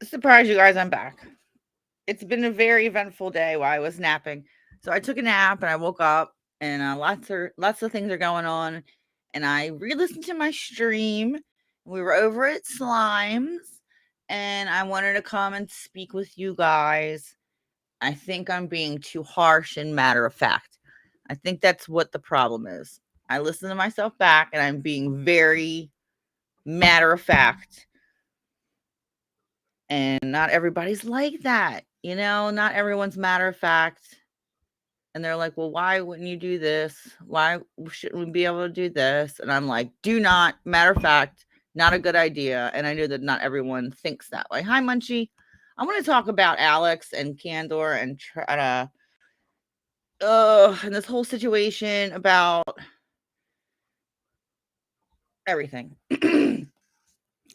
Surprise, you guys, I'm back. It's been a very eventful day while I was napping. So I took a nap and I woke up and lots of things are going on. And I re-listened to my stream. We were over at Slimes, and I wanted to come and speak with you guys. I think I'm being too harsh and matter of fact. I think that's what the problem is. I listen to myself back and I'm being very matter of fact, and not everybody's like that. Not everyone's matter of fact. And they're like, well, why wouldn't you do this? Why shouldn't we be able to do this? And I'm like, do not, matter of fact, not a good idea. And I know that not everyone thinks that way. Hi, Munchie. I want to talk about Alex and Candor and try to, and this whole situation about everything.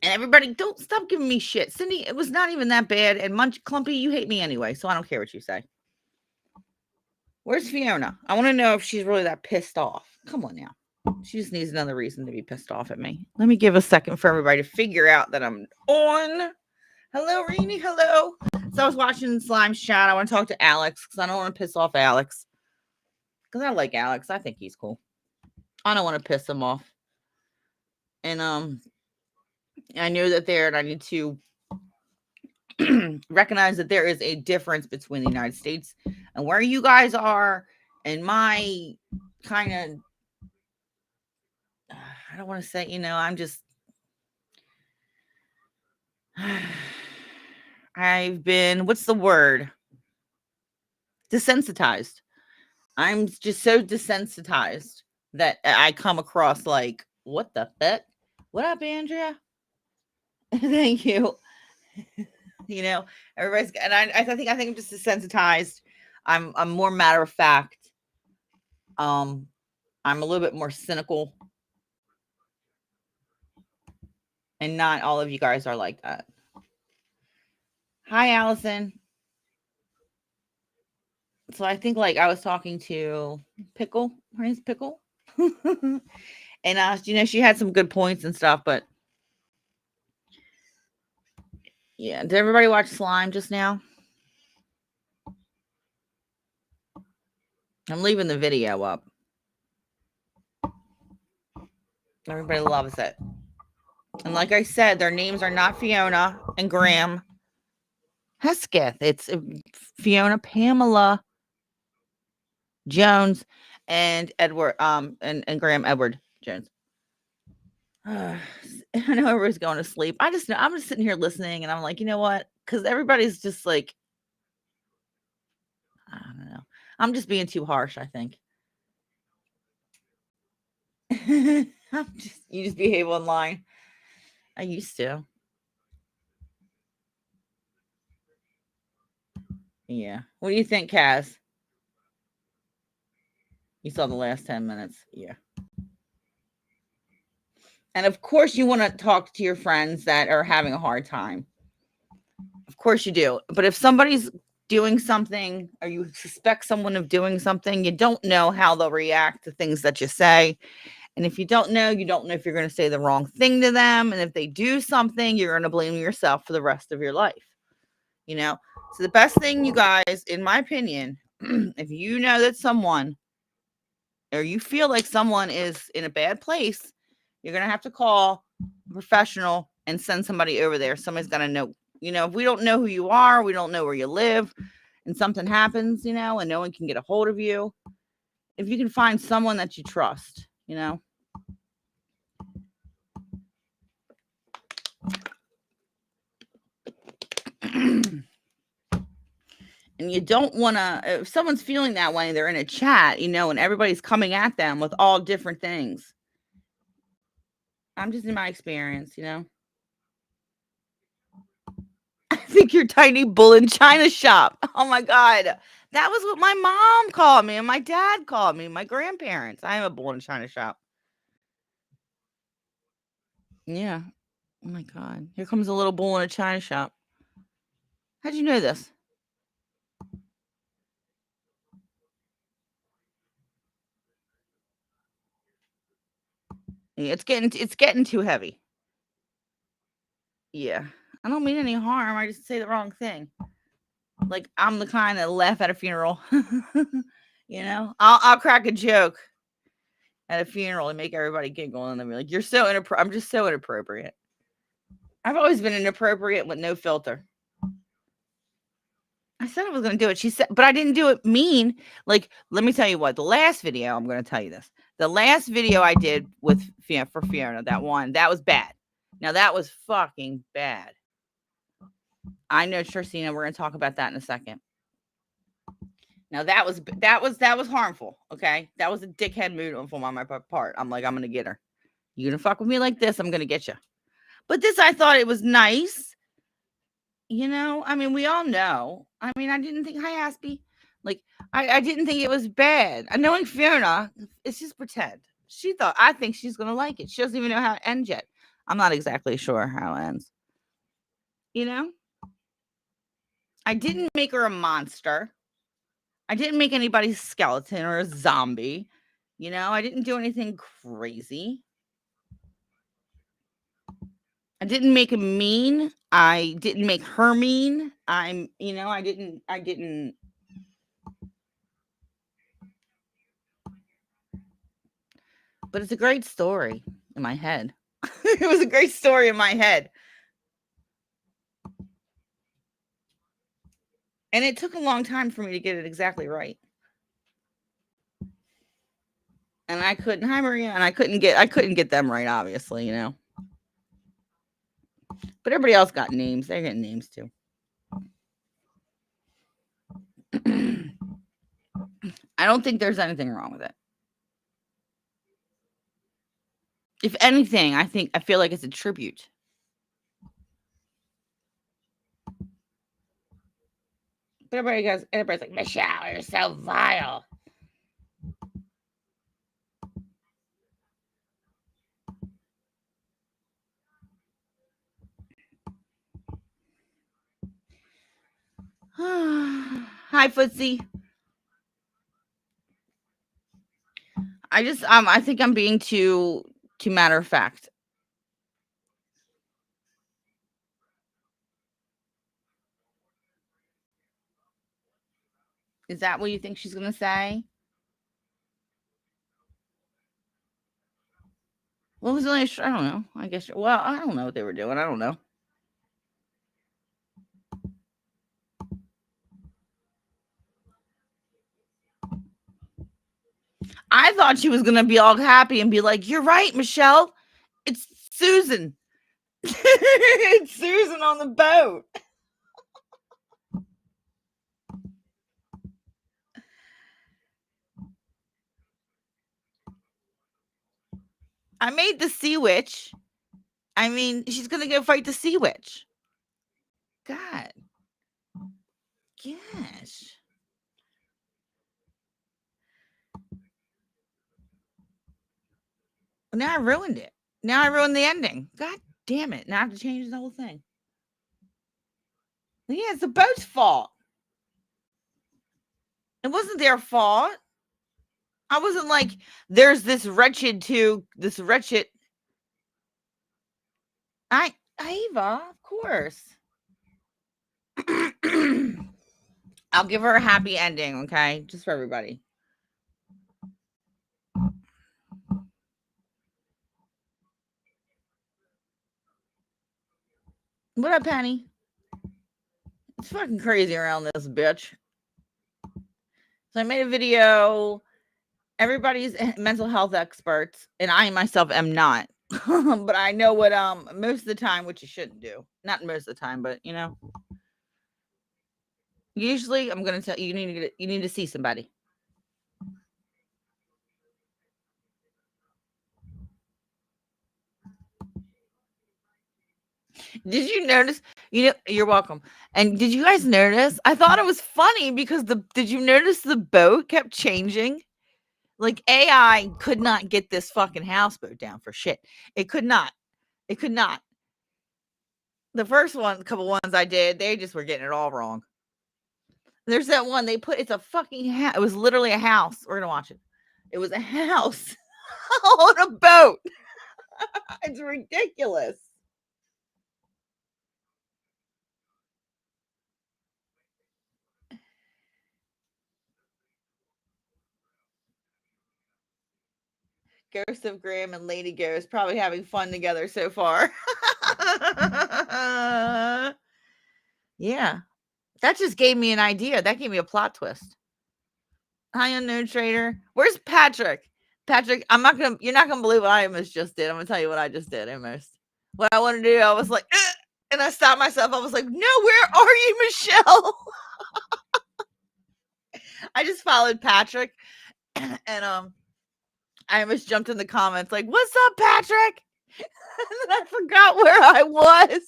And everybody, don't stop giving me shit. Cindy, it was not even that bad. And Clumpy, you hate me anyway, so I don't care what you say. Where's Fiona? I want to know if she's really that pissed off. Come on now. She just needs another reason to be pissed off at me. Let me give a second for everybody to figure out that I'm on. Hello, Reenie. Hello. So I was watching Slime's chat. I want to talk to Alex because I don't want to piss off Alex. Because I like Alex. I think he's cool. I don't want to piss him off. And I know that and I need to recognize that there is a difference between the United States and where you guys are, and my kind of, I don't want to say, I'm just, I've been, what's the word? Desensitized. I'm just so desensitized that I come across like, what the fuck? What up, Andrea? Thank you. Everybody's, and I think I'm just desensitized. I'm more matter of fact. I'm a little bit more cynical, and not all of you guys are like that. Hi, Allison. So I think I was talking to Pickle. Her name's Pickle. And she had some good points and stuff, but yeah. Did everybody watch Slime just now? I'm leaving the video up. Everybody loves it. And like I said, their names are not Fiona and Graham Hesketh. It's Fiona Pamela Jones and Edward and Graham Edward Jones. I know everybody's going to sleep. I'm just sitting here listening, and I'm like, you know what? Because everybody's just like, I don't know. I'm just being too harsh, I think. You just behave online. I used to. Yeah. What do you think, Kaz? You saw the last 10 minutes. Yeah. And of course, you want to talk to your friends that are having a hard time. Of course you do. But if somebody's doing something, or you suspect someone of doing something, you don't know how they'll react to things that you say. And if you don't know if you're going to say the wrong thing to them. And if they do something, you're going to blame yourself for the rest of your life. So the best thing, you guys, in my opinion, if you know that someone, or you feel like someone is in a bad place, you're going to have to call a professional and send somebody over there. Somebody's got to know, if we don't know who you are, we don't know where you live, and something happens, and no one can get a hold of you. If you can find someone that you trust, And you don't want to, if someone's feeling that way, they're in a chat, and everybody's coming at them with all different things. I'm just in my experience, I think you're tiny bull in China shop. Oh my God. That was what my mom called me and my dad called me, my grandparents. I am a bull in China shop. Yeah. Oh my God. Here comes a little bull in a China shop. How'd you know this? Yeah, it's getting too heavy. Yeah. I don't mean any harm. I just say the wrong thing. Like I'm the kind that laugh at a funeral. You know, I'll crack a joke at a funeral and make everybody giggle, and they'll be like, "You're so inappropriate." I'm just so inappropriate. I've always been inappropriate with no filter. I said I was going to do it. She said, but I didn't do it mean. Like, let me tell you what. The last video, I'm going to tell you this. The last video I did with for Fiona, that was bad. Now that was fucking bad. I know, Tristina. We're going to talk about that in a second. Now that was harmful. Okay, that was a dickhead move on my part. I'm like, I'm going to get her. You gonna fuck with me like this? I'm going to get you. But this, I thought it was nice. You know, I mean, we all know. I mean, I didn't think, hi, Aspie. Like, I didn't think it was bad. I knowing Fiona, it's just pretend. I think she's going to like it. She doesn't even know how it ends yet. I'm not exactly sure how it ends. You know? I didn't make her a monster. I didn't make anybody skeleton or a zombie. You know, I didn't do anything crazy. I didn't make him mean. I didn't make her mean. I didn't. But it's a great story in my head. It was a great story in my head. And it took a long time for me to get it exactly right. And I couldn't, hi Maria, and I couldn't get them right, obviously, you know. But everybody else got names. They're getting names too. I don't think there's anything wrong with it. If anything, I feel like it's a tribute. But everybody's like, Michelle, you're so vile. Hi, Footsie. I think I'm being too matter of fact. Is that what you think she's gonna say? What was the only? I don't know. I guess. Well, I don't know what they were doing. I don't know. I thought she was gonna be all happy and be like, "You're right, Michelle. It's Susan. It's Susan on the boat." I made the sea witch. I mean, she's gonna go fight the sea witch. God. Gosh. Now I ruined it. Now I ruined the ending. God damn it. Now I have to change the whole thing. Yeah, it's the boat's fault. It wasn't their fault. I wasn't like, there's this wretched. Ava, of course. I'll give her a happy ending, okay? Just for everybody. What up, Penny? It's fucking crazy around this bitch. So I made a video. Everybody's mental health experts, and I myself am not. But I know what most of the time, which you shouldn't do. Not most of the time, but you know. Usually I'm gonna tell you, you need to see somebody. Did you notice? You know, you're welcome. And did you guys notice? I thought it was funny because did you notice the boat kept changing? Like AI could not get this fucking houseboat down for shit. It could not. It could not. The first couple ones I did, they just were getting it all wrong. There's that one they put. It's a fucking house. It was literally a house. We're gonna watch it. It was a house on a boat. It's ridiculous. Ghost of Graham and Lady Ghost probably having fun together so far. Yeah. That just gave me an idea. That gave me a plot twist. Hi, unknown trader. Where's Patrick? Patrick, you're not gonna believe what I almost just did. I'm gonna tell you what I just did almost. What I want to do, I was like, and I stopped myself. I was like, no, where are you, Michelle? I just followed Patrick and I almost jumped in the comments like, what's up, Patrick? And then I forgot where I was.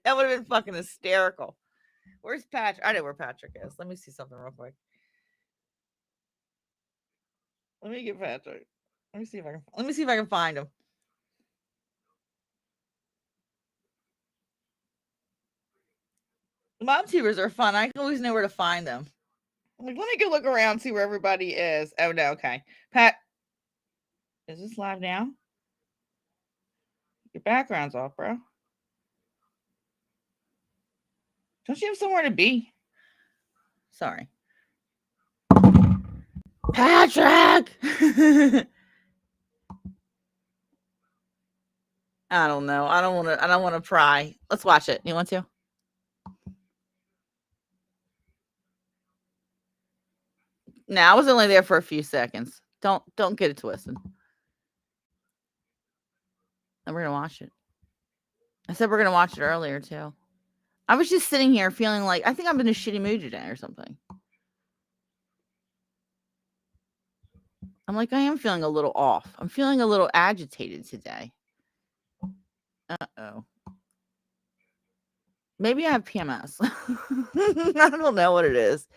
That would have been fucking hysterical. Where's Patrick? I know where Patrick is. Let me see something real quick. Let me get Patrick. Let me see if I can find him. Mom tubers are fun. I always know where to find them. Like, let me go look around, see where everybody is. Oh no, okay. Pat, is this live now? Your background's off, bro. Don't you have somewhere to be? Sorry. Patrick! I don't know. I don't want to pry. Let's watch it. You want to? No, I was only there for a few seconds. Don't get it twisted. And we're gonna watch it. I said we're gonna watch it earlier too. I was just sitting here feeling like I think I'm in a shitty mood today or something. I'm like, I am feeling a little off. I'm feeling a little agitated today. Uh-oh. Maybe I have PMS. I don't know what it is.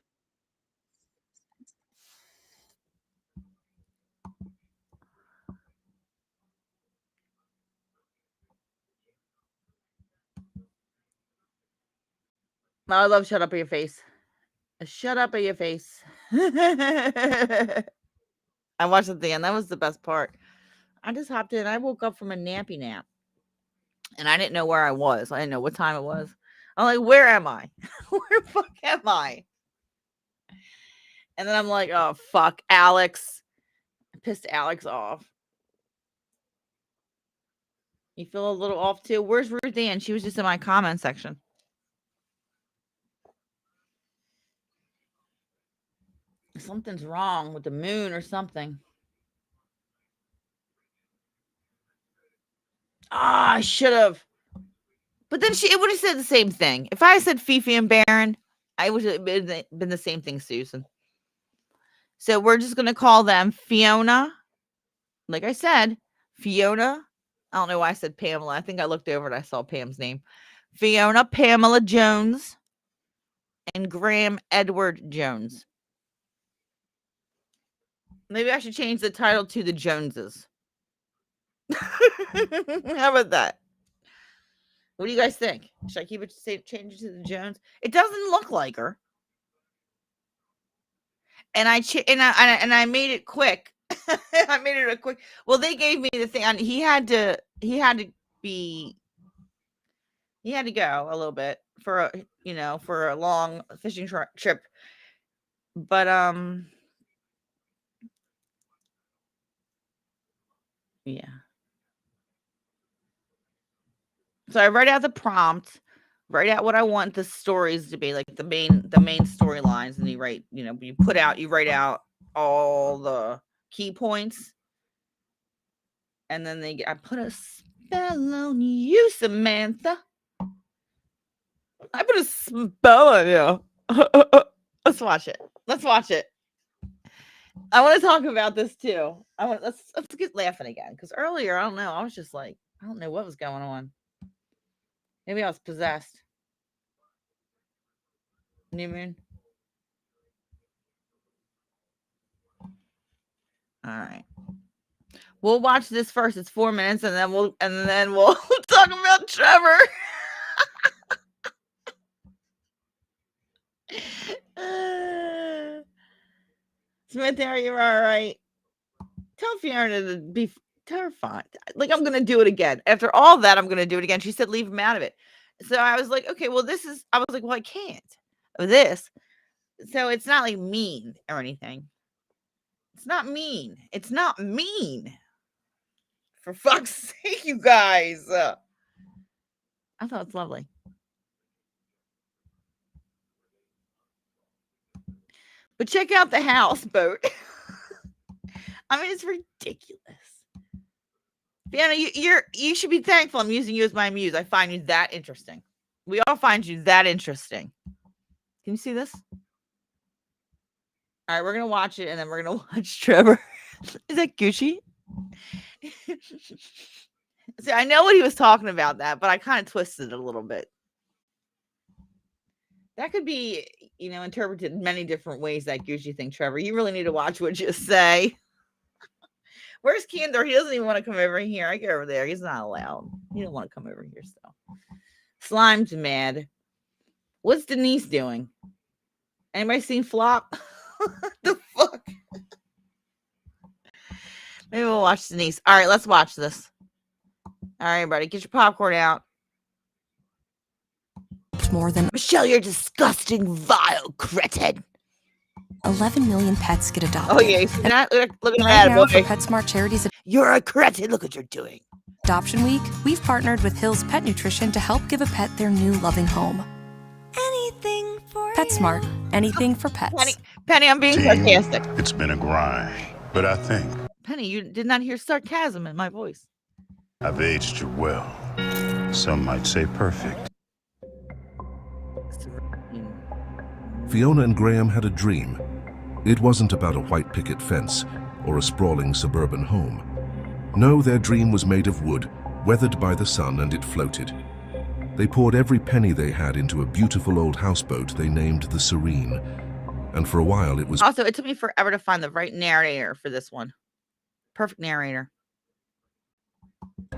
I love shut up in your face. Shut up in your face. I watched at the end. That was the best part. I just hopped in. I woke up from a nappy nap. And I didn't know where I was. I didn't know what time it was. I'm like, where am I? Where the fuck am I? And then I'm like, oh, fuck, Alex. I pissed Alex off. You feel a little off too? Where's Ruth Ann? She was just in my comment section. Something's wrong with the moon or something. Ah, I should have. But then it would have said the same thing. If I said Fifi and Baron, I would have been the same thing, Susan. So we're just going to call them Fiona. Like I said, Fiona. I don't know why I said Pamela. I think I looked over and I saw Pam's name. Fiona Pamela Jones and Graham Edward Jones. Maybe I should change the title to the Joneses. How about that? What do you guys think? Should I keep it change it to the Jones? It doesn't look like her. And I made it quick. I made it a quick. Well, they gave me the thing. He had to go a little bit for a long fishing trip. But yeah. So I write out the prompt, write out what I want the stories to be, like the main storylines, and you write out all the key points. And then I put a spell on you, Samantha. I put a spell on you. Let's watch it. I want to talk about this too. Let's get laughing again, because earlier, I don't know, I was just like, I don't know what was going on. Maybe I was possessed. New moon. All right. We'll watch this first. It's 4 minutes, and then we'll talk about Trevor. Samantha, you're all right. Tell Fiona to be terrified. Like, I'm gonna do it again. After all that, I'm gonna do it again. She said leave him out of it. So I was like, okay, well, well, I can't. This. So it's not like mean or anything. It's not mean. It's not mean. For fuck's sake, you guys. I thought it's lovely. But check out the houseboat. I mean, it's ridiculous. Fiona, you should be thankful I'm using you as my muse. I find you that interesting. We all find you that interesting. Can you see this? All right, we're going to watch it, and then we're going to watch Trevor. Is that Gucci? See, I know what he was talking about that, but I kind of twisted it a little bit. That could be, interpreted in many different ways, that Gucci thing, Trevor. You really need to watch what you say. Where's Candor? He doesn't even want to come over here. I get over there. He's not allowed. He don't want to come over here still. Slime's mad. What's Denise doing? Anybody seen Flop? What the fuck? Maybe we'll watch Denise. All right, let's watch this. All right, everybody, get your popcorn out. More than Michelle, you're disgusting, vile cretin. 11 million pets get adopted. Oh yeah, look at Right that now, boy. for PetSmart Charities You're a cretin. Look what you're doing. Adoption Week, we've partnered with Hill's Pet Nutrition to help give a pet their new loving home. Anything for PetSmart, anything for pets. Penny, I'm being sarcastic. It's been a grind, but I think Penny, you did not hear sarcasm in my voice. I've aged you well. Some might say perfect. Fiona and Graham had a dream. It wasn't about a white picket fence or a sprawling suburban home. No, their dream was made of wood, weathered by the sun, and it floated. They poured every penny they had into a beautiful old houseboat they named the Serene. And for a while it was... Also, it took me forever to find the right narrator for this one. Perfect narrator.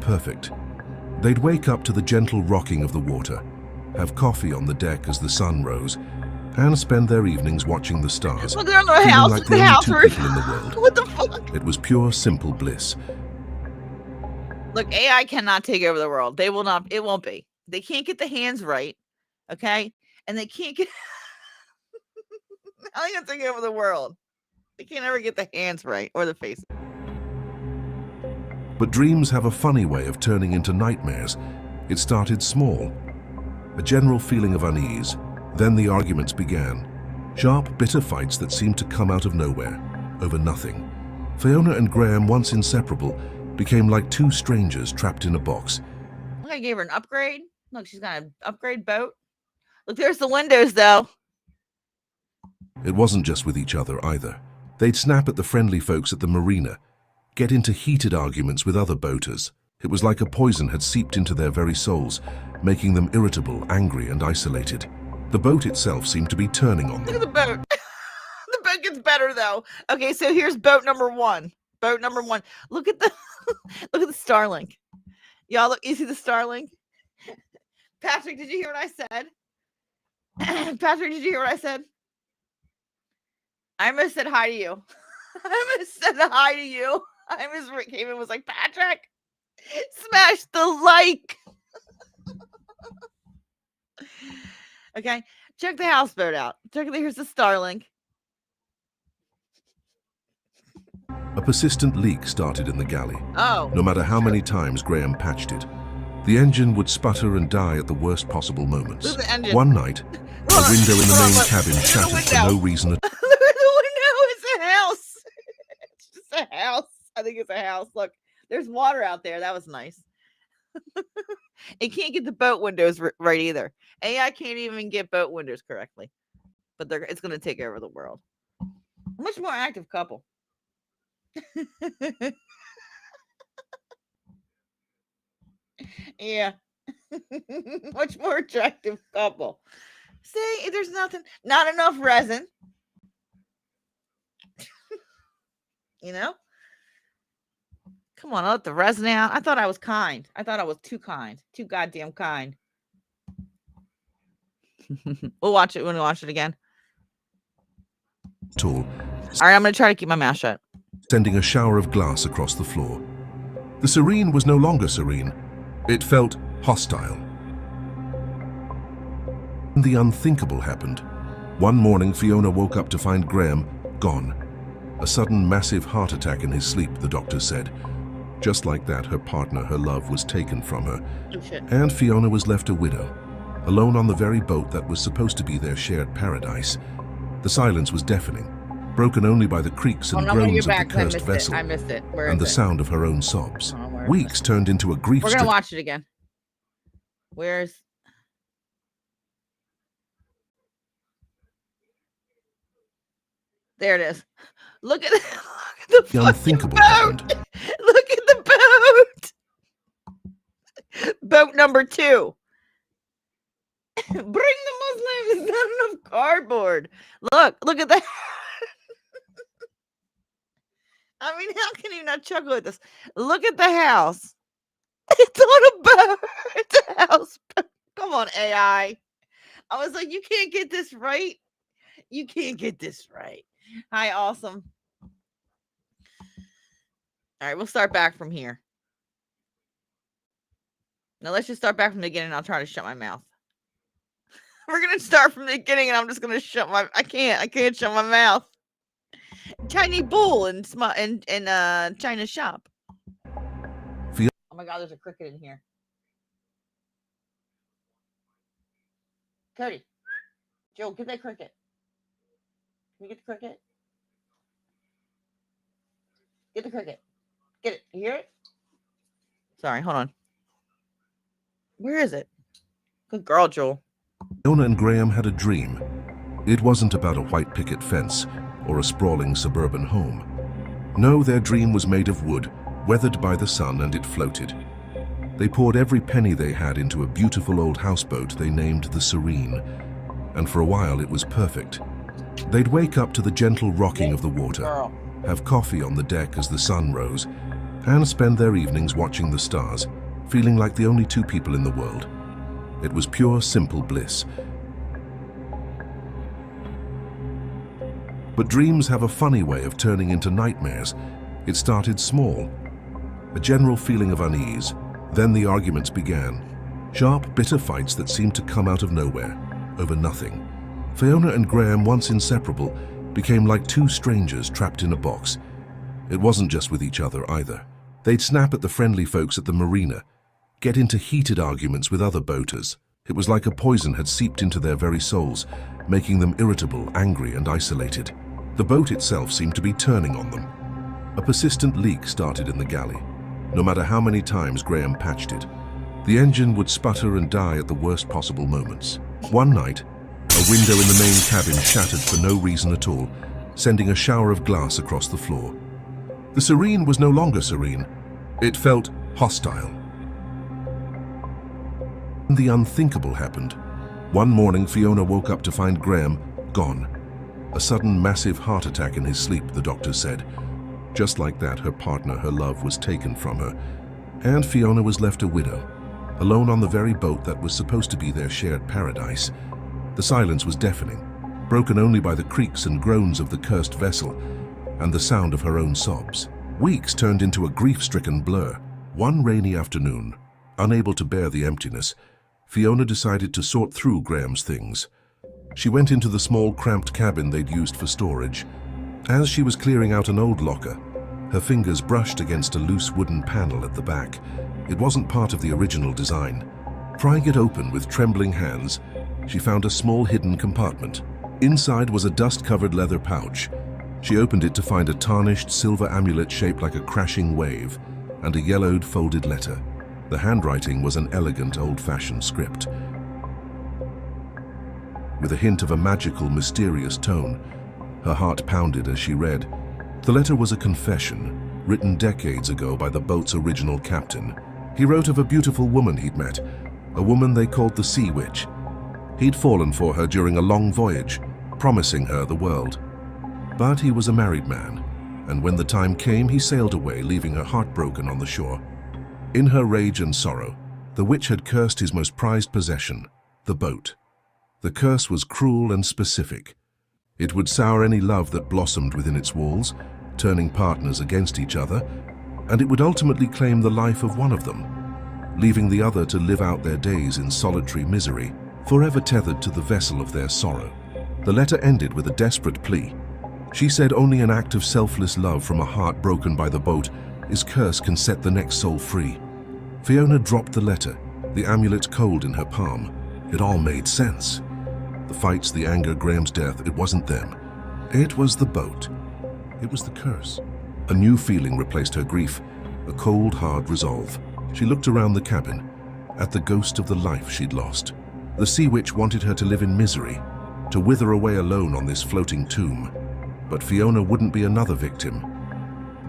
perfect. They'd wake up to the gentle rocking of the water, have coffee on the deck as the sun rose, and spend their evenings watching the stars, Look at the feeling house, like look the at the only house two people in the world. What the fuck? It was pure, simple bliss. Look, AI cannot take over the world. They will not. It won't be. They can't get the hands right, okay? And they can't get. How are they gonna take over the world? They can't ever get the hands right or the face. But dreams have a funny way of turning into nightmares. It started small. A general feeling of unease. Then the arguments began. Sharp, bitter fights that seemed to come out of nowhere, over nothing. Fiona and Graham, once inseparable, became like two strangers trapped in a box. Look, I gave her an upgrade. Look, she's got an upgrade boat. Look, there's the windows, though. It wasn't just with each other either. They'd snap at the friendly folks at the marina, get into heated arguments with other boaters. It was like a poison had seeped into their very souls, making them irritable, angry, and isolated. The boat itself seemed to be turning on Look them. at the boat. The boat gets better, though. Okay, so here's boat number one. Boat number one. Look at the look at the Starlink. Y'all look. You see the Starlink? Patrick, did you hear what I said? Patrick, did you hear what I said? I almost said hi to you. I almost said hi to you. I almost came and was like, Patrick, smash the like. Okay, check the houseboat out. Here's the Starlink. A persistent leak started in the galley. Oh. No matter how many times Graham patched it, the engine would sputter and die at the worst possible moments. Look at the engine. One night, a window in the main cabin shattered for no reason at all. Look at the window. It's a house. It's just a house. I think it's a house. Look, there's water out there. That was nice. It can't get the boat windows right either. AI can't even get boat windows correctly. But it's going to take over the world. A much more active couple. Yeah. Much more attractive couple. See, there's not enough resin. You know? Come on, I'll let the resin out. I thought I was kind. I thought I was too kind. Too goddamn kind. We'll watch it when we watch it again. All right, I'm going to try to keep my mouth shut. Sending a shower of glass across the floor. The Serene was no longer serene. It felt hostile. The unthinkable happened. One morning, Fiona woke up to find Graham gone. A sudden massive heart attack in his sleep, the doctor said. Just like that, her partner, her love, was taken from her, Oh, shit. and Fiona was left a widow, alone on the very boat that was supposed to be their shared paradise. The silence was deafening, broken only by the creaks and I'm gonna groans get of the back 'cause I cursed missed vessel it. I missed it. Where and the is it? sound of her own sobs. Oh, where is Weeks turned into a We're grief-stricken... gonna watch it again. Where's... There it is. Look at look at the The fucking unthinkable boat. happened. Look at the boat. Boat number 2. Bring the Muslims. It's not enough cardboard. Look at that. I mean, how can you not chuckle at this? Look at the house. It's on a boat. It's a house. Come on, AI. I was like, you can't get this right. You can't get this right. Hi, awesome. All right, we'll start back from here. Now let's just start back from the beginning. I'll try to shut my mouth. We're gonna start from the beginning, and I'm just gonna shut my. I can't shut my mouth. Tiny bull in China's shop. Oh my God, there's a cricket in here. Cody, Joe, get that cricket. Can we get the cricket? Get the cricket. Get it. You hear it? Sorry, hold on. Where is it? Good girl, Joel. Fiona and Graham had a dream. It wasn't about a white picket fence or a sprawling suburban home. No, their dream was made of wood, weathered by the sun, and it floated. They poured every penny they had into a beautiful old houseboat they named the Serene, and for a while it was perfect. They'd wake up to the gentle rocking of the water, Girl. have coffee on the deck as the sun rose, and spend their evenings watching the stars, feeling like the only two people in the world. It was pure, simple bliss. But dreams have a funny way of turning into nightmares. It started small, a general feeling of unease. Then the arguments began. Sharp, bitter fights that seemed to come out of nowhere, over nothing. Fiona and Graham, once inseparable, became like two strangers trapped in a box. It wasn't just with each other either. They'd snap at the friendly folks at the marina, get into heated arguments with other boaters. It was like a poison had seeped into their very souls, making them irritable, angry, and isolated. The boat itself seemed to be turning on them. A persistent leak started in the galley. No matter how many times Graham patched it, the engine would sputter and die at the worst possible moments. One night, a window in the main cabin shattered for no reason at all, sending a shower of glass across the floor. The Serene was no longer serene. It felt hostile. The unthinkable happened. One morning, Fiona woke up to find Graham gone. A sudden massive heart attack in his sleep, the doctor said. Just like that, her partner, her love, was taken from her, and Fiona was left a widow, alone on the very boat that was supposed to be their shared paradise. The silence was deafening, broken only by the creaks and groans of the cursed vessel and the sound of her own sobs. Weeks turned into a grief-stricken blur. One rainy afternoon, unable to bear the emptiness, Fiona decided to sort through Graham's things. She went into the small, cramped cabin they'd used for storage. As she was clearing out an old locker, her fingers brushed against a loose wooden panel at the back. It wasn't part of the original design. Prying it open with trembling hands, she found a small hidden compartment. Inside was a dust-covered leather pouch. She opened it to find a tarnished silver amulet shaped like a crashing wave and a yellowed folded letter. The handwriting was an elegant, old-fashioned script, with a hint of a magical, mysterious tone. Her heart pounded as she read. The letter was a confession, written decades ago by the boat's original captain. He wrote of a beautiful woman he'd met, a woman they called the Sea Witch. He'd fallen for her during a long voyage, promising her the world. But he was a married man, and when the time came, he sailed away, leaving her heartbroken on the shore. In her rage and sorrow, the witch had cursed his most prized possession, the boat. The curse was cruel and specific. It would sour any love that blossomed within its walls, turning partners against each other, and it would ultimately claim the life of one of them, leaving the other to live out their days in solitary misery, forever tethered to the vessel of their sorrow. The letter ended with a desperate plea. She said only an act of selfless love from a heart broken by the boat is curse can set the next soul free. Fiona dropped the letter, the amulet cold in her palm. It all made sense. The fights, the anger, Graham's death, it wasn't them. It was the boat. It was the curse. A new feeling replaced her grief, a cold, hard resolve. She looked around the cabin, at the ghost of the life she'd lost. The sea witch wanted her to live in misery, to wither away alone on this floating tomb. But Fiona wouldn't be another victim.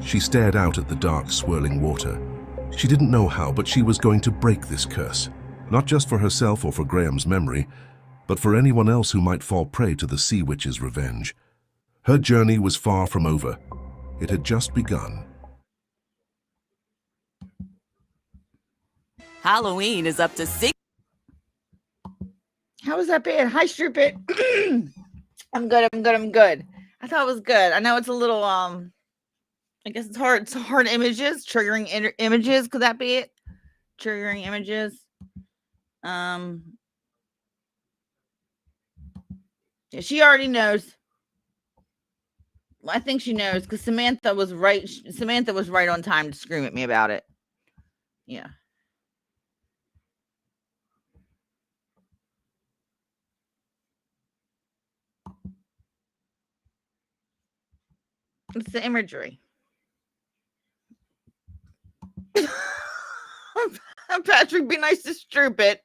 She stared out at the dark, swirling water. She didn't know how, but she was going to break this curse. Not just for herself or for Graham's memory, but for anyone else who might fall prey to the sea witch's revenge. Her journey was far from over. It had just begun. Halloween is up to 6. How was that bad? Hi, Stupid. I'm good. I thought it was good. I know it's a little, I guess it's hard. It's hard images, triggering images. Could that be it? Triggering images. Yeah, she already knows. I think she knows because Samantha was right. Samantha was right on time to scream at me about it. Yeah. It's the imagery. Patrick, be nice to Stupid.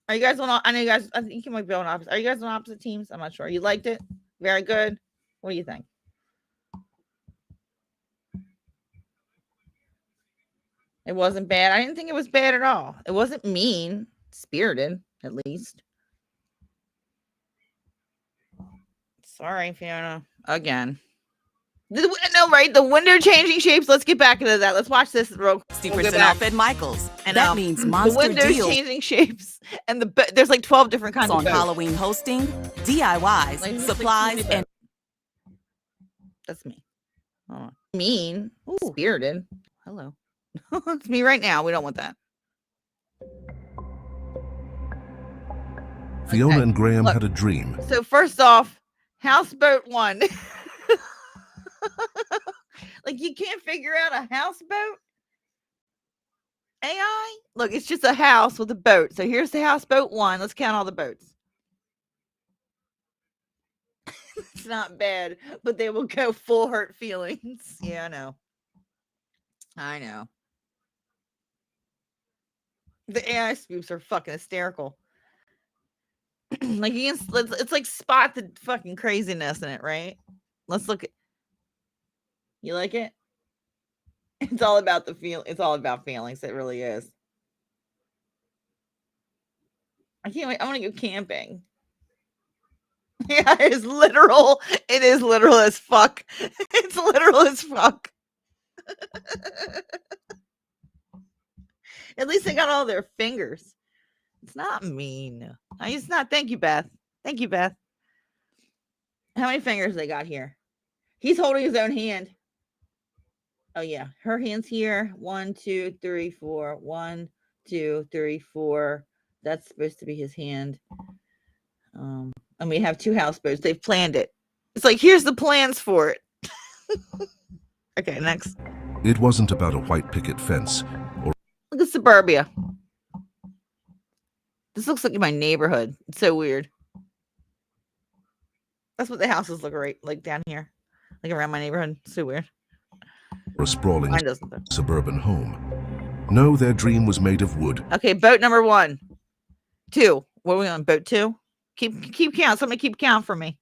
Are you guys on? I know you guys. I think you might be on opposite. Are you guys on opposite teams? I'm not sure. You liked it? Very good. What do you think? It wasn't bad. I didn't think it was bad at all. It wasn't mean spirited, at least. Sorry, Fiona. Again. No, right? The window changing shapes. Let's get back into that. Let's watch this real quick. 60% off at Michael's. And that means the monster windows deals changing shapes, and there's like 12 different kinds on of boats. Halloween hosting, DIYs, Like, supplies, and that's me. Oh, mean, spirited. Hello, it's me right now. We don't want that. Fiona Okay, and Graham look. had a dream. So first off, houseboat 1. Like you can't figure out a houseboat? AI? Look, it's just a house with a boat. So here's the houseboat 1. Let's count all the boats. It's not bad, but they will go full hurt feelings. Yeah, I know. I know. The AI spoofs are fucking hysterical. Like you can, it's like spot the fucking craziness in it, right? Let's look at. You like it? It's all about the feel. It's all about feelings. It really is. I can't wait. I want to go camping. Yeah, it's literal. It is literal as fuck. It's literal as fuck. At least they got all their fingers. It's not mean. It's not. Thank you, Beth. Thank you, Beth. How many fingers they got here? He's holding his own hand. Oh, yeah. Her hand's here. 1, 2, 3, 4. 1, 2, 3, 4. That's supposed to be his hand. And we have 2 houseboats. They've planned it. It's like, here's the plans for it. Okay, next. It wasn't about a white picket fence or Look at suburbia. This looks like my neighborhood. It's so weird. That's what the houses look like down here. Like around my neighborhood. It's so weird. a sprawling Mine doesn't though. suburban home. No, their dream was made of wood. Okay, boat number 1. 2. What are we on? Boat 2? Keep count. Somebody keep count for me.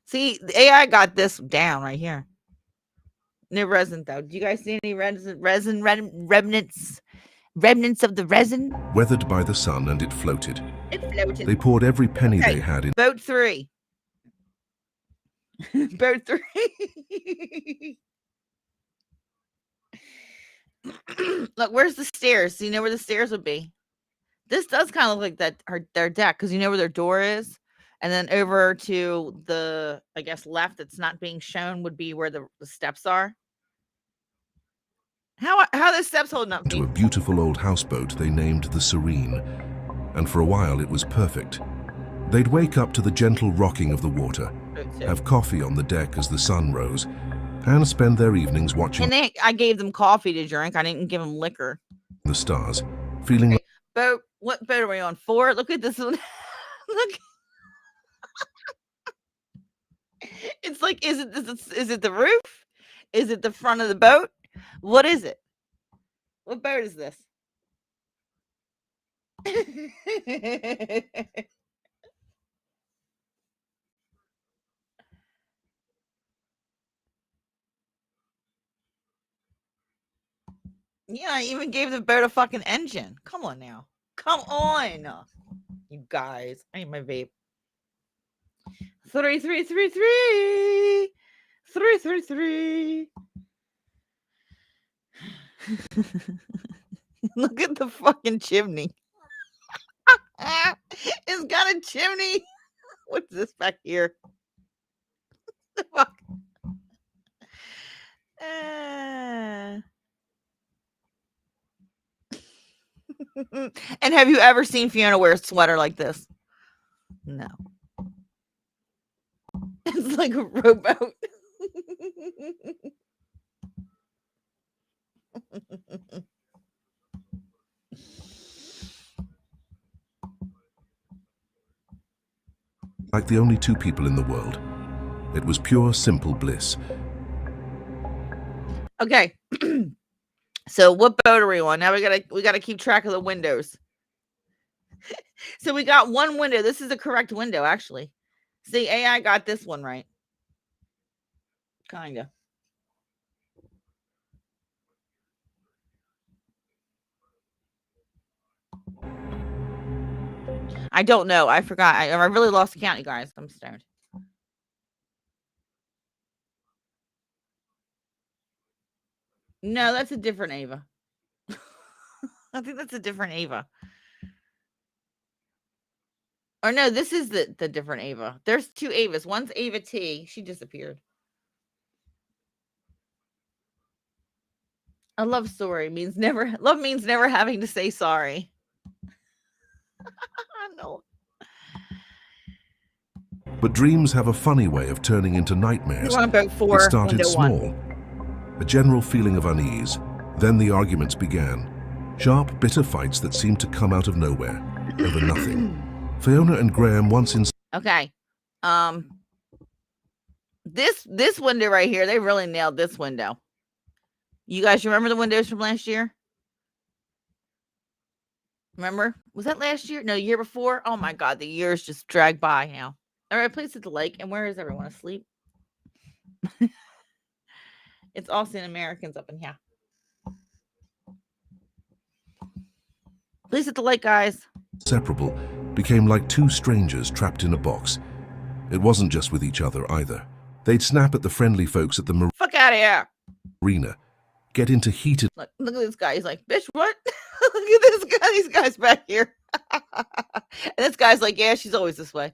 See, the AI got this down right here. No resin though. Do you guys see any remnants? Remnants of the resin? Weathered by the sun, and it floated. It floated. They poured every penny Okay. they had in. Boat 3. Boat 3. Look, where's the stairs? Do you know where the stairs would be? This does kind of look like that their deck, because you know where their door is, and then over to the, I guess, left that's not being shown would be where the steps are. How are the steps holding up? To a beautiful old houseboat they named the Serene, and for a while it was perfect. They'd wake up to the gentle rocking of the water, have coffee on the deck as the sun rose, and spend their evenings watching And I gave them coffee to drink. I didn't give them liquor. the stars, feeling like Boat, what boat are we on? 4? Look at this one. Look. It's like, is it the roof? Is it the front of the boat? What is it? What boat is this? Yeah, I even gave the boat a fucking engine. Come on now. Come on. You guys. I need my vape. 3333. 333. Look at the fucking chimney. It's got a chimney. What's this back here? The fuck? And have you ever seen Fiona wear a sweater like this? No. It's like a rowboat. like the only two people in the world. It was pure, simple bliss. Okay. So what boat are we on? Now we gotta keep track of the windows. So we got one window. This is the correct window, actually. See, AI got this one right. Kinda. I don't know. I forgot. I really lost count, you guys. I'm stoned. No, that's a different Ava. I think that's a different Ava. Or no, this is the different Ava. There's two Avas. One's Ava T. She disappeared. A love story means never. Love means never having to say sorry. No. But dreams have a funny way of turning into nightmares. You want about 4, It started window small, 1. a general feeling of unease. Then the arguments began. Sharp, bitter fights that seemed to come out of nowhere, over nothing. Fiona and Graham once in... Okay. This window right here, they really nailed this window. You guys remember the windows from last year? Remember? Was that last year? No, year before? Oh my God, the years just drag by now. All right, please hit the like. And where is everyone asleep? It's Austin Americans up in here. Please hit the like, guys. Inseparable, became like two strangers trapped in a box. It wasn't just with each other either. They'd snap at the friendly folks at the Fuck out of here. marina, get into heated Look at this guy. He's like, bitch, what? Look at this guy. These guys back here. And this guy's like, yeah, she's always this way.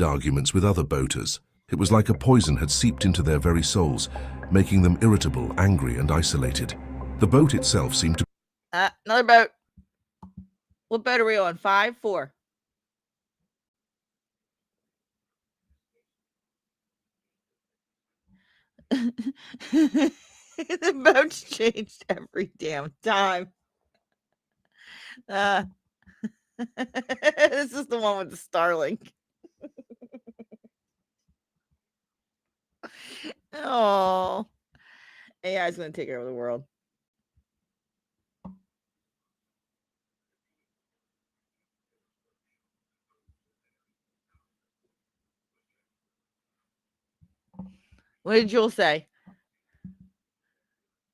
arguments with other boaters. It was like a poison had seeped into their very souls, making them irritable, angry, and isolated. The boat itself seemed to... Another boat. What boat are we on? 5, 4. The boats changed every damn time. This is the one with the Starlink. Oh, AI is going to take over the world. What did Jewel say?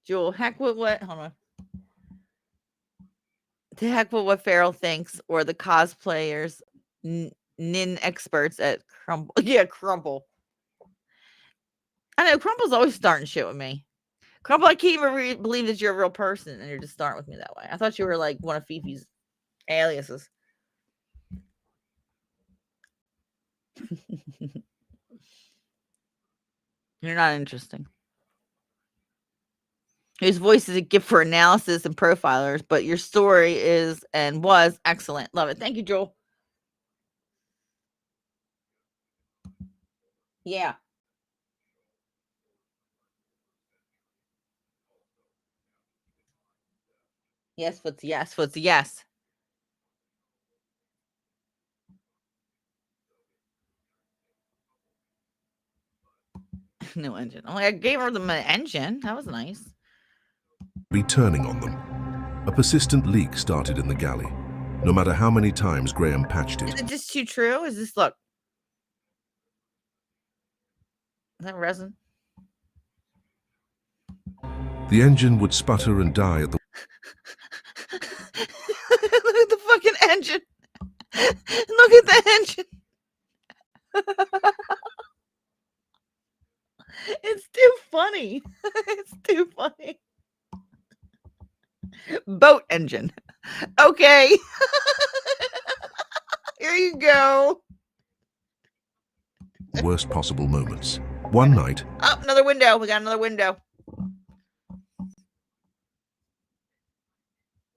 Jewel, heck with what? Hold on. To heck with what Farrell thinks, or the cosplayers, nin experts at Crumble. Yeah, Crumble. I know Crumble's always starting shit with me. Crumble, I can't even believe that you're a real person and you're just starting with me that way. I thought you were like one of Fifi's aliases. You're not interesting. His voice is a gift for analysis and profilers, but your story is and was excellent. Love it. Thank you, Joel. Yeah. Yes, Foots. Yes, Foots. Yes. No engine. Oh, I gave her the engine. That was nice. Returning on them. A persistent leak started in the galley. No matter how many times Graham patched Is it, it just too true? Is this look? Is that resin? the engine would sputter and die at the Look at the fucking engine. Look at the engine. It's too funny. It's too funny. Boat engine. Okay. Here you go. worst possible moments. One night, Oh, another window. We got another window.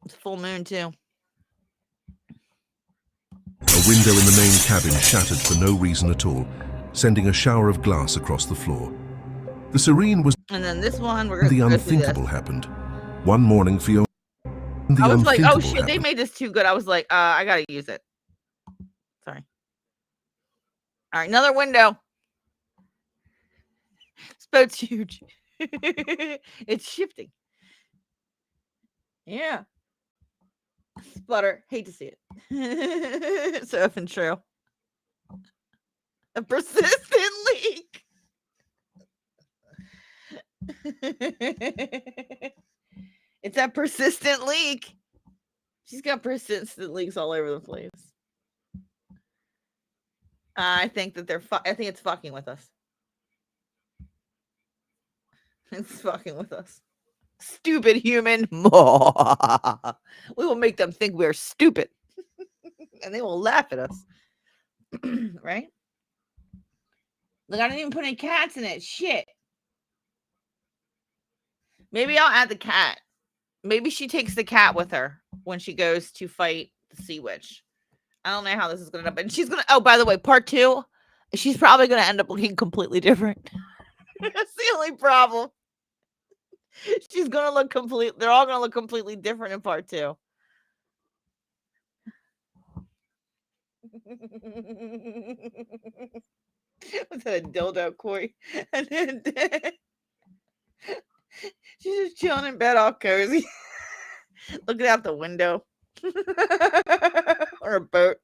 It's full moon too. a window in the main cabin shattered for no reason at all, sending a shower of glass across the floor. The Serene was And then this one, we're the gonna go through this. unthinkable happened. One morning, Fiona. The I was like, oh unthinkable shit, they happened. made this too good. I was like, I gotta use it. Sorry. All right, another window. This boat's huge. It's shifting. Yeah. Sputter. Hate to see it. It's often true. A persistent leak. It's a persistent leak. She's got persistent leaks all over the place. I think that I think it's fucking with us. It's fucking with us. Stupid human. We will make them think we're stupid. And they will laugh at us. Right? Look, I didn't even put any cats in it. Shit. Maybe I'll add the cat. Maybe she takes the cat with her when she goes to fight the sea witch. I don't know how this is going to end up. And she's going to, oh, by the way, part 2, she's probably going to end up looking completely different. That's the only problem. She's going to look they're all going to look completely different in part 2. Was that a dildo, Corey? And then she's just chilling in bed all cozy. Looking out the window. Or a boat.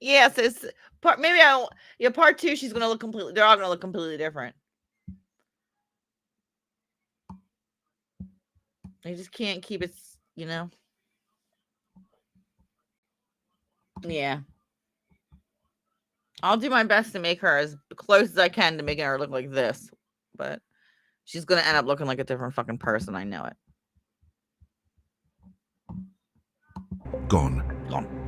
Yes, it's part. Maybe I don't. Yeah, part 2. She's gonna look completely. They're all gonna look completely different. They just can't keep it. You know. Yeah. I'll do my best to make her as close as I can to making her look like this, but she's gonna end up looking like a different fucking person. I know it. Gone.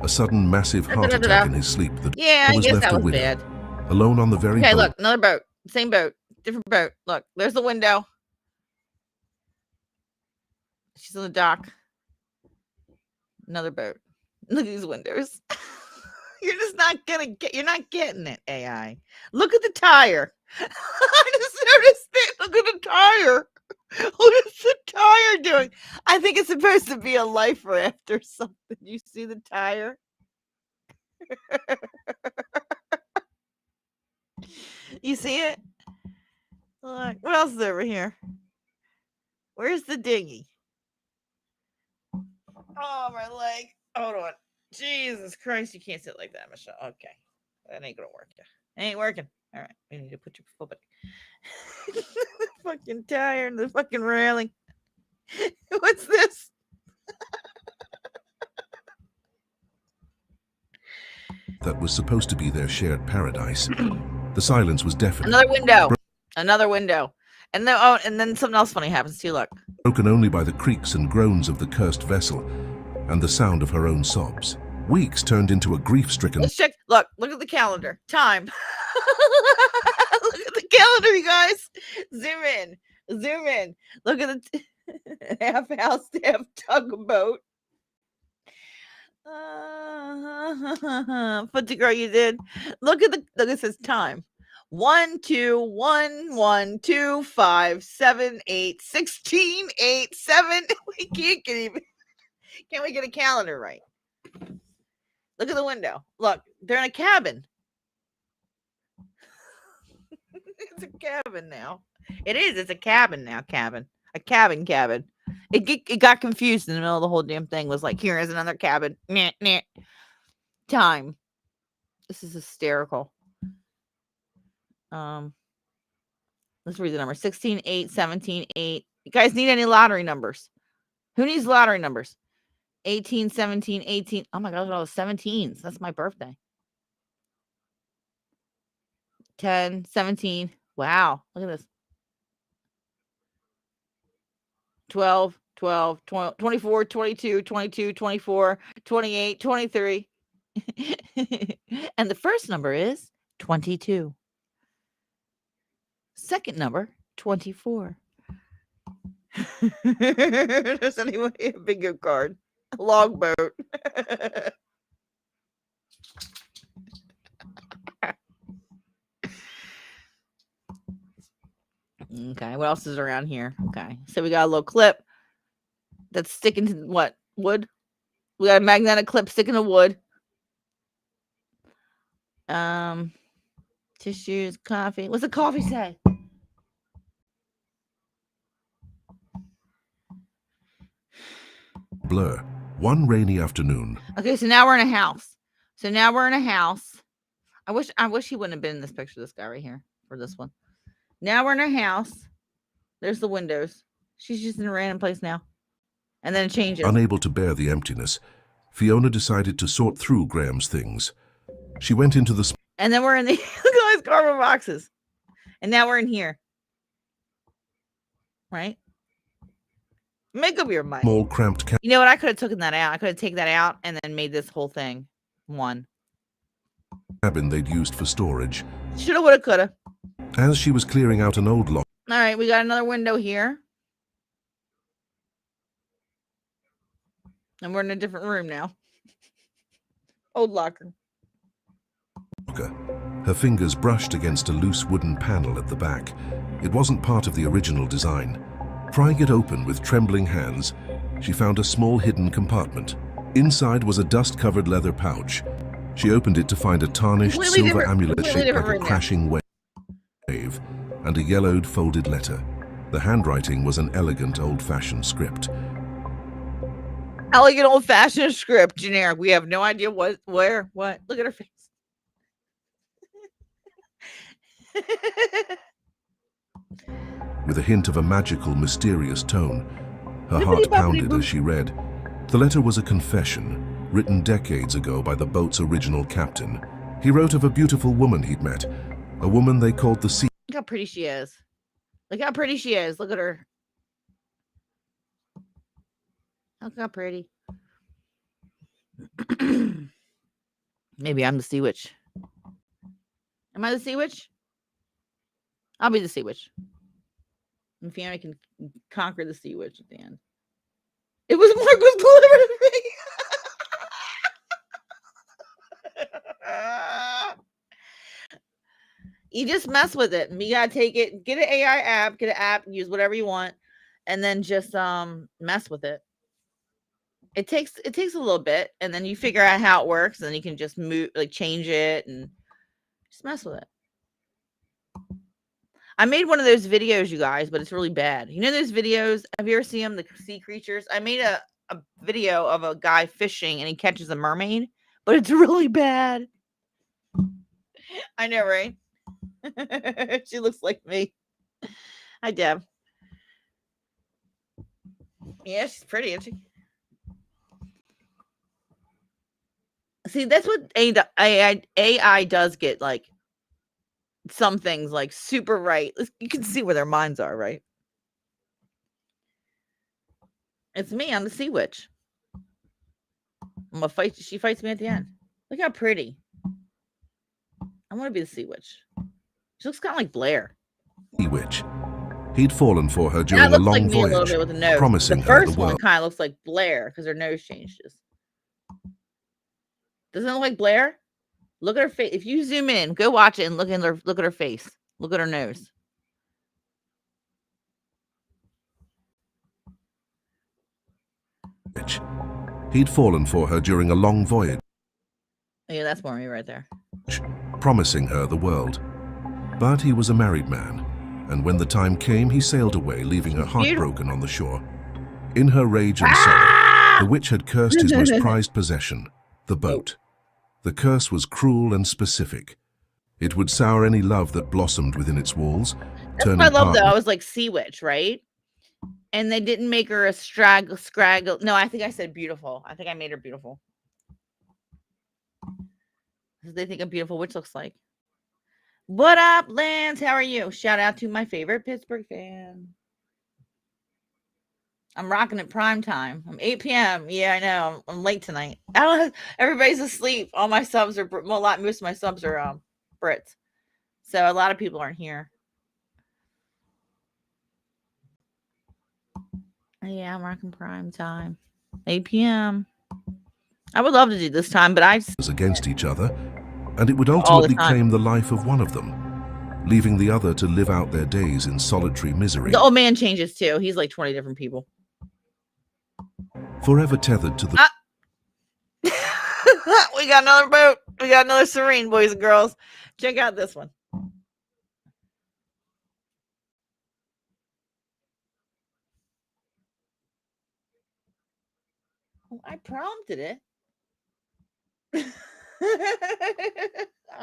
A sudden massive heart attack in his sleep that Yeah, I was guess left that a was widow, bad. alone on the very Okay, boat. look, another boat. Same boat. Different boat. Look, there's the window. She's on the dock. Another boat. Look at these windows. You're just not gonna get. You're not getting it, AI. Look at the tire. I just noticed it. Look at the tire. What is the tire doing? I think it's supposed to be a life raft or something. You see the tire? You see it? Look, what else is over here? Where's the dinghy? Oh, my leg. Hold on. Jesus Christ, you can't sit like that, Michelle. Okay. That ain't gonna work. It ain't working. All right. We need to put your foot back. Fucking tire and the fucking railing. What's this? That was supposed to be their shared paradise. The silence was deafening, Another window. Another window. And then and then something else funny happens too. Look. broken only by the creaks and groans of the cursed vessel and the sound of her own sobs. Weeks turned into a grief-stricken Let's check. Look at the calendar. Time. Look at the calendar, you guys. Zoom in. Zoom in. Look at the half house, half tugboat. Put the girl you did. Look, it says time. 1, 2, 1, 1, 2, 5, 7, 8, 16, 8, 7. We can't get even. Can't we get a calendar right? Look at the window. Look, they're in a cabin. It's a cabin now. It is. It's a cabin now. Cabin. A cabin. Cabin. It got confused in the middle of the whole damn thing. Was like, here is another cabin. Nah, nah. Time. This is hysterical. Let's read the number. 16, 8, 17, 8. You guys need any lottery numbers? Who needs lottery numbers? 18, 17, 18. Oh my God, all the 17s. That's my birthday. 10, 17. Wow. Look at this. 12, 12, 12, 24, 22, 22, 24, 28, 23. And the first number is 22. Second number, 24. Does anyone have a bingo card? A logboat. Okay, what else is around here? Okay, so we got a little clip that's sticking to what? Wood? We got a magnetic clip sticking to wood. Tissues, coffee. What's the coffee say? Blur. One rainy afternoon. Okay, so now we're in a house. I wish he wouldn't have been in this picture, this guy right here, for this one. Now we're in a house. There's the windows. She's just in a random place now. And then it changes. Unable to bear the emptiness, Fiona decided to sort through Graham's things. She went into the... And then we're in the... Look at all these cardboard boxes. And now we're in here. Right? Make up your mind. Small cramped You know what? I could have taken that out. I could have taken that out and then made this whole thing one. cabin they'd used for storage. Shoulda, woulda, coulda. As she was clearing out an old lock... All right, we got another window here. And we're in a different room now. Old locker. Her fingers brushed against a loose wooden panel at the back. It wasn't part of the original design. Prying it open with trembling hands, she found a small hidden compartment. Inside was a dust-covered leather pouch. She opened it to find a tarnished silver amulet shaped like a crashing wave and a yellowed folded letter. The handwriting was an elegant old-fashioned script. Elegant old-fashioned script, generic. We have no idea what, where, what. Look at her face. With a hint of a magical, mysterious tone, her heart pounded as she read. The letter was a confession, written decades ago by the boat's original captain. He wrote of a beautiful woman he'd met, a woman they called the Sea. Look how pretty she is. Look how pretty she is. Look at her. Look how pretty. Maybe I'm the Sea Witch. Am I the Sea Witch? I'll be the Sea Witch. And Fiona can conquer the Sea Witch at the end. It was Mark was delivering to me. You just mess with it. You gotta take it, get an AI app, get an app, use whatever you want, and then just mess with it. It takes a little bit, and then you figure out how it works, and then you can just move, like change it, and just mess with it. I made one of those videos, you guys, but it's really bad. You know those videos? Have you ever seen them, the sea creatures? I made a video of a guy fishing, and he catches a mermaid, but it's really bad. I know, right? She looks like me. Hi, Deb. Yeah, she's pretty, isn't she? See, that's what AI does get, like, some things, like, super right. You can see where their minds are, right? It's me. I'm the Sea Witch. I'm gonna fight. She fights me at the end. Look how pretty. I want to be the Sea Witch. She looks kind of like Blair. Sea Witch. He'd fallen for her during a long like voyage, a little bit with the nose. promising the her first the one world. kind of looks like Blair because her nose changes. Doesn't it look like Blair? Look at her face. If you zoom in, go watch it and look at her face. Look at her nose. He'd fallen for her during a long voyage, Yeah, that's more me right there. promising her the world. But he was a married man, and when the time came, he sailed away, leaving her heartbroken on the shore. In her rage and sorrow, the witch had cursed his most prized possession, the boat. The curse was cruel and specific. It would sour any love that blossomed within its walls, That's turning what I love, though. I partners was like sea witch, right? And they didn't make her a scraggle. No, I think I said beautiful. I think I made her beautiful. They think a beautiful witch looks like. What up, Lance? How are you? Shout out to my favorite Pittsburgh fan. I'm rocking it prime time. I'm 8 p.m. Yeah, I know. I'm late tonight. I don't know. Everybody's asleep. All my subs are most of my subs are Brits. So a lot of people aren't here. Yeah, I'm rocking prime time. 8 p.m. I would love to do this time, but I just against each other, and it would all the ultimately time. claim the life of one of them, leaving the other to live out their days in solitary misery, The old man changes too. He's like 20 different people. forever tethered to the We got another boat. We got another Serene, boys and girls. Check out this one. Well, I prompted it. I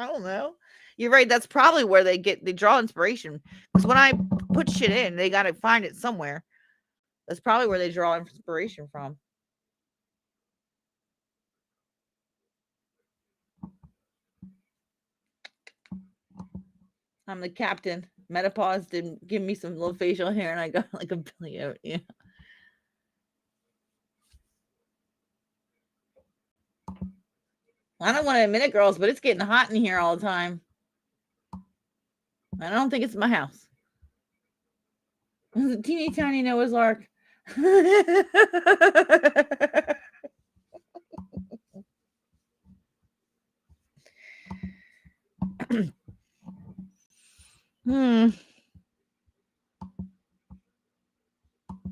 don't know. You're right. That's probably where they draw inspiration. Because when I put shit in, they got to find it somewhere. That's probably where they draw inspiration from. I'm the captain. Menopause didn't give me some little facial hair, and I got like a belly out. Yeah. I don't want to admit it, girls, but it's getting hot in here all the time. I don't think it's my house. It's a teeny tiny Noah's Ark.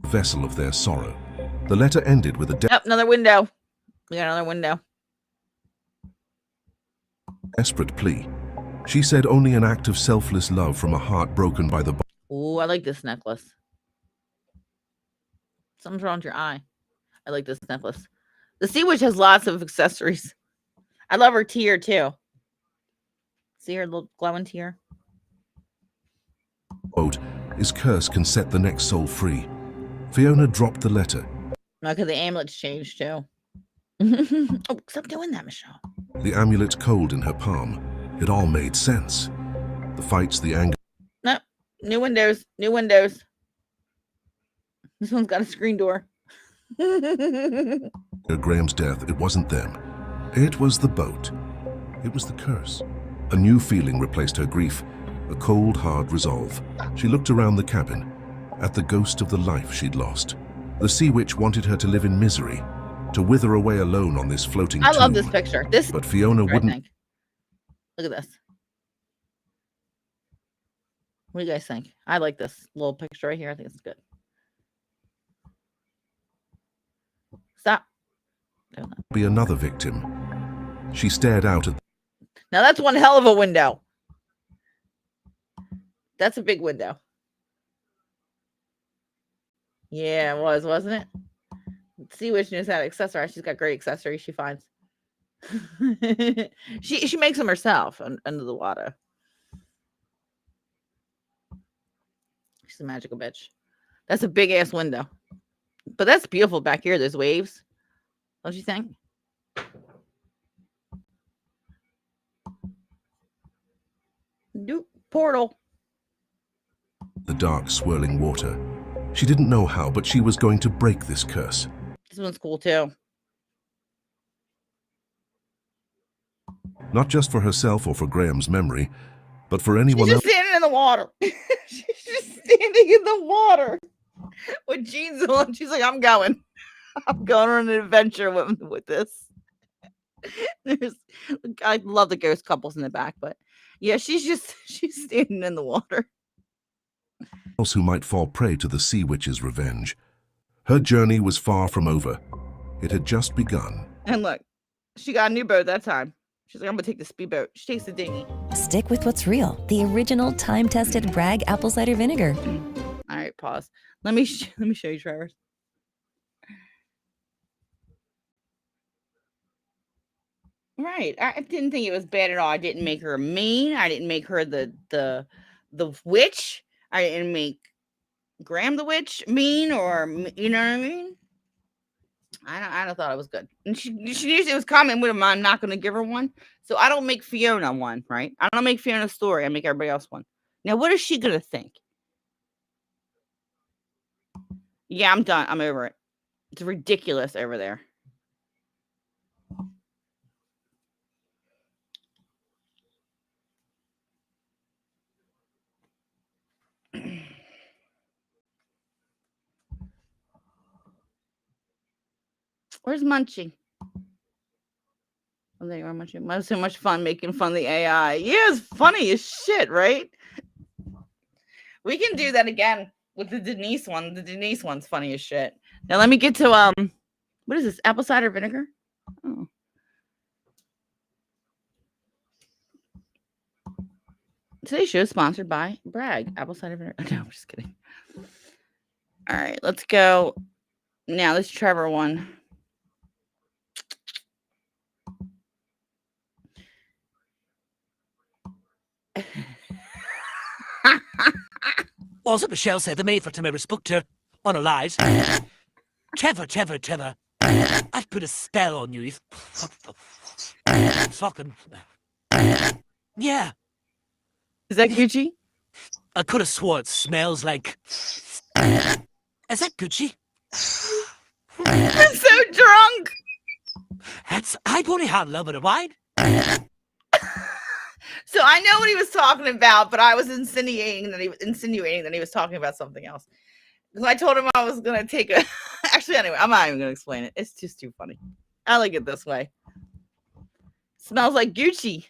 vessel of their sorrow. The letter ended with a Yep, another window. We got another window. desperate plea. She said only an act of selfless love from a heart broken by the Ooh, I like this necklace. Something's wrong with your eye. I like this necklace. The Sea Witch has lots of accessories. I love her tear too. See her little glowing tear? quote, his curse can set the next soul free. Fiona dropped the letter. Okay, the amulet's changed too. Oh, stop doing that, Michelle. The amulet cold in her palm. It all made sense. The fights, the anger. Nope. New windows. New windows. This one's got a screen door. Graham's death, it wasn't them. It was the boat. It was the curse. A new feeling replaced her grief, a cold, hard resolve. She looked around the cabin, at the ghost of the life she'd lost. The Sea Witch wanted her to live in misery, to wither away alone on this floating I love tomb. this picture. This, But Fiona I wouldn't. think. Look at this. What do you guys think? I like this little picture right here. I think it's good. Stop. Be another victim. She stared out at Now that's one hell of a window. That's a big window. Yeah, it was, wasn't it? Sea Witch knows how to accessorize. She's got great accessories she finds. she makes them herself under the water. She's a magical bitch. That's a big ass window. But that's beautiful back here. There's waves. Don't you think? Portal. the dark, swirling water. She didn't know how, but she was going to break this curse. This one's cool too. Not just for herself or for Graham's memory, but for anyone She's else. just standing in the water. She's just standing in the water with jeans on. She's like, I'm going. I'm going on an adventure with this. There's, I love the ghost couples in the back, but yeah, she's standing in the water. Else who might fall prey to the sea witch's revenge. Her journey was far from over. It had just begun. And look, she got a new boat that time. She's like, I'm gonna take the speedboat. She takes the dinghy. Stick with what's real. The original time-tested Bragg apple cider vinegar. All right, pause. Let me show you, Trevor. Right. I didn't think it was bad at all. I didn't make her mean. I didn't make her the witch. I didn't make Graham the witch mean, or you know what I mean. I thought it was good. And she usually was commenting with him, I'm not going to give her one. So I don't make Fiona one, right? I don't make Fiona a story. I make everybody else one. Now, what is she going to think? Yeah, I'm done. I'm over it. It's ridiculous over there. Where's Munchie? Oh, there you are, Munchie. I had so much fun making fun of the AI. Yeah, it's funny as shit, right? We can do that again with the Denise one. The Denise one's funny as shit. Now let me get to what is this? Apple cider vinegar? Oh. Today's show is sponsored by Bragg apple cider vinegar. No, I'm just kidding. All right, let's go. Now this Trevor one. Also, Michelle said the maid for tomorrow spooked her on her lies. Trevor, I've put a spell on you. Fucking. Yeah. Is that Gucci? I could have swore it smells like. Is that Gucci? I'm so drunk. I've only had a little bit of wine. So I know what he was talking about, but I was insinuating that he was talking about something else. Because I told him I was gonna take a. Actually, anyway, I'm not even gonna explain it. It's just too funny. I like it this way. Smells like Gucci.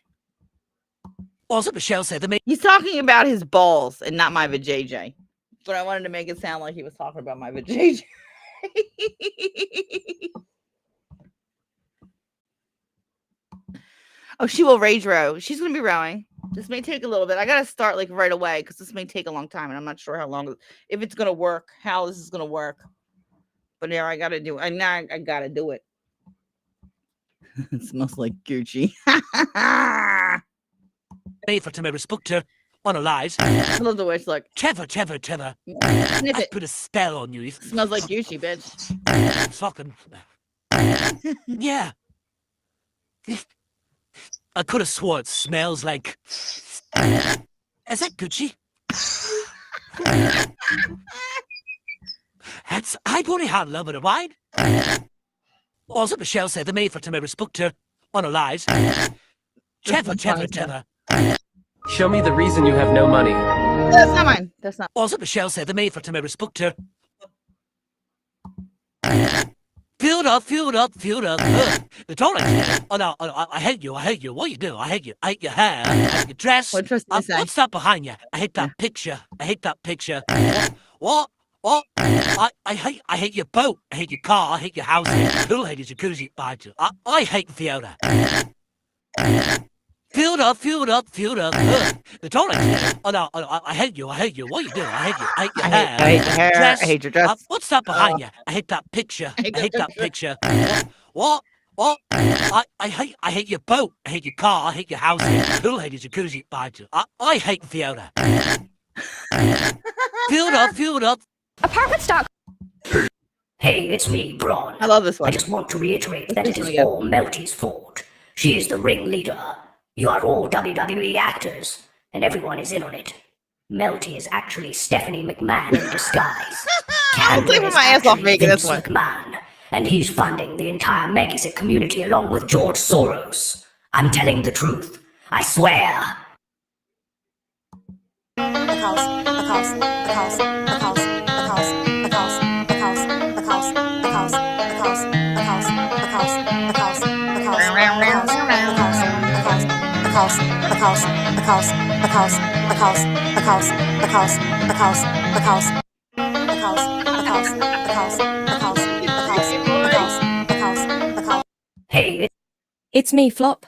Also, Michelle said the maid. He's talking about his balls and not my vajayjay. But I wanted to make it sound like he was talking about my vajayjay. Oh, she will rage row. She's going to be rowing. This may take a little bit. I got to start like right away because this may take a long time. And I'm not sure how long, if it's going to work, how this is going to work. But yeah, I got to do it. I got to do it. It smells like Gucci. Maid for tomorrow spooked her on her lies. I love the way it's like. Trevor. Sniff I it. put a spell on you. Smells like Gucci, bitch. Fucking. Yeah. I could have swore it smells like. Is that Gucci? I've only had a little bit of wine. Also, Michelle said the maid for tomorrow spooked her on her lies. Trevor. Show me the reason you have no money. That's not mine. That's not. Also, Michelle said the maid for tomorrow spooked her. Filled up. The toilet. Oh no, I hate you. What you do? I hate you. I hate your hair. I hate your dress. What's that behind you? I hate that picture. What? I hate your boat. I hate your car. I hate your house. I hate your pool. I hate your jacuzzi. I hate Fiona. Filled up. The toilet. Oh no, I hate you. What you do? I hate your hair. I hate your hair. Dress. I hate your dress. What's that behind you? I hate that picture. I hate that picture. What? I hate your boat. I hate your car. I hate your house. I hate your pool. I hate your jacuzzi. I hate Fiona. Filled up. Apartment stock. Hey, it's me, Braun. I love this one. I just want to reiterate that it is all Melty's fault. She is the ringleader. You are all WWE actors, and everyone is in on it. Melty is actually Stephanie McMahon in disguise. I'm sleeping my ass off making this one. McMahon, and he's funding the entire Megxit community along with George Soros. I'm telling the truth. I swear. Hey, It's me, Flop.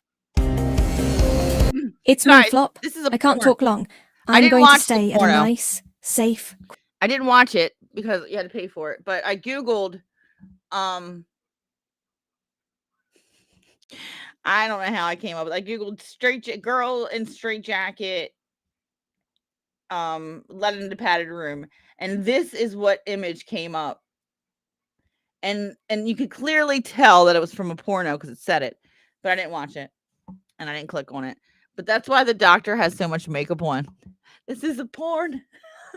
It's me, Guys, Flop. this is a I can't porn. talk long. I I'm didn't going to watch the stay at a porno. nice, safe. I didn't watch it because you had to pay for it, but I Googled, I don't know how I came up with. I Googled girl in straight jacket, led into padded room, and this is what image came up. And you could clearly tell that it was from a porno because it said it, but I didn't watch it and I didn't click on it. But that's why the doctor has so much makeup on. This is a porn.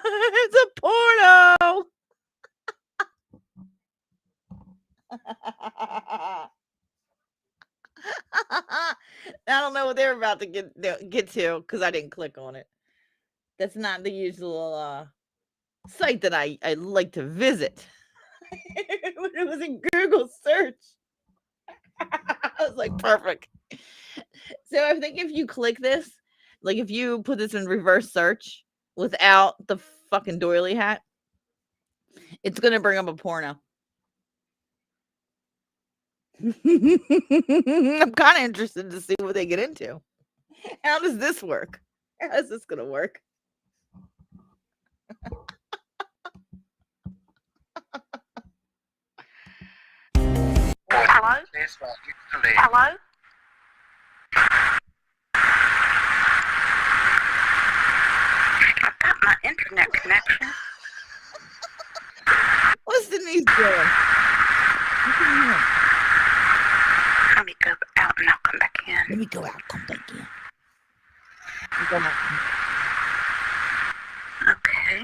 It's a porno. I don't know what they're about to get to because I didn't click on it. That's not the usual site that I like to visit. When it was in Google search, I was like, perfect. So I think if you click this, like if you put this in reverse search without the fucking doily hat, it's gonna bring up a porno. I'm kind of interested to see what they get into. How does this work? How is this gonna work? Hello? Hello? I've got my internet connection. What's Denise doing? Let me go out and I'll come back in. Let me go out, come back in. Okay.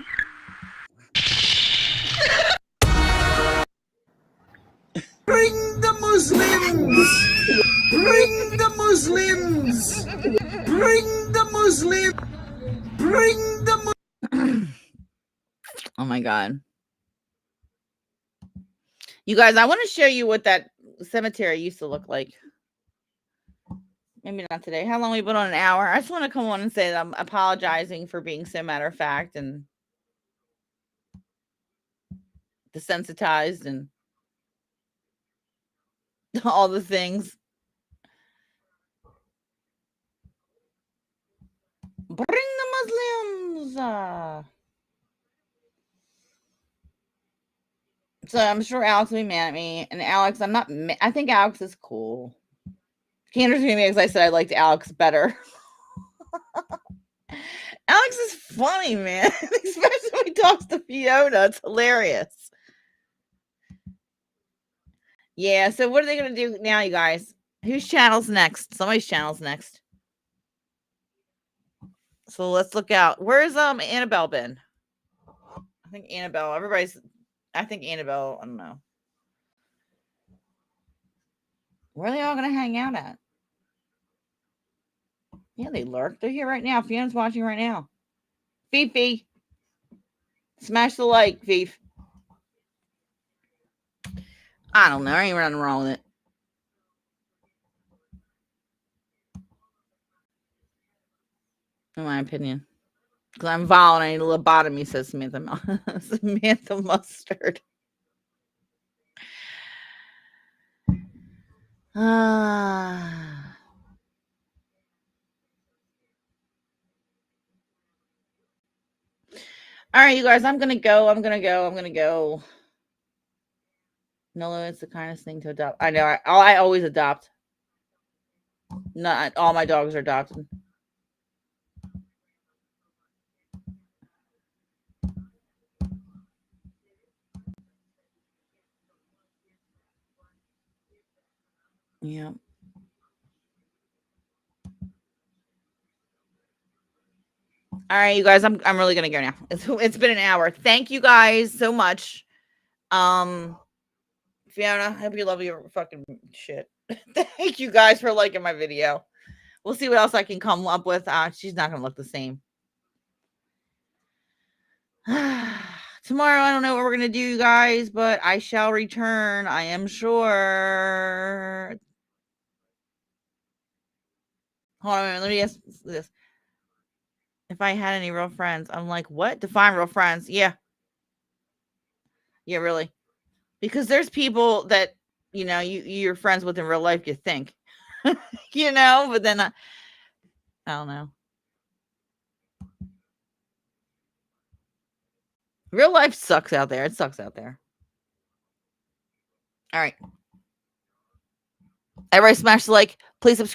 Bring the Muslims! Bring the Muslims! Bring the Muslim! Bring the Oh my god. You guys, I want to show you what that cemetery used to look like. Maybe not today. How long we been on? An hour? I just want to come on and say that I'm apologizing for being so matter of fact and desensitized and all the things. Bring the Muslims. So I'm sure Alex will be mad at me. And Alex, I think Alex is cool. Candace me because I said I liked Alex better. Alex is funny, man. Especially when he talks to Fiona. It's hilarious. Yeah, so what are they going to do now, you guys? Whose channel's next? Somebody's channel's next. So let's look out. Where's Annabelle been? I think Annabelle. I don't know. Where are they all going to hang out at? Yeah, they lurk. They're here right now. Fiona's watching right now. Fifi. Smash the like, Fifi. I don't know. There ain't nothing wrong with it. In my opinion. Because I'm vile and I need a lobotomy, says Samantha Mustard. All right, you guys, I'm gonna go. No, it's the kindest thing to adopt. I know. I always adopt. Not all my dogs are adopted. Yeah. All right, you guys, I'm really gonna go now. It's been an hour. Thank you guys so much. Fiona, I hope you love your fucking shit. Thank you guys for liking my video. We'll see what else I can come up with. She's not gonna look the same. Tomorrow, I don't know what we're gonna do, you guys, but I shall return. I am sure. Hold on a minute. Let me ask this. If I had any real friends, I'm like, what? Define real friends. Yeah. Yeah, really. Because there's people that, you're friends with in real life, you think. But then I don't know. Real life sucks out there. It sucks out there. All right. Everybody smash the like. Please subscribe.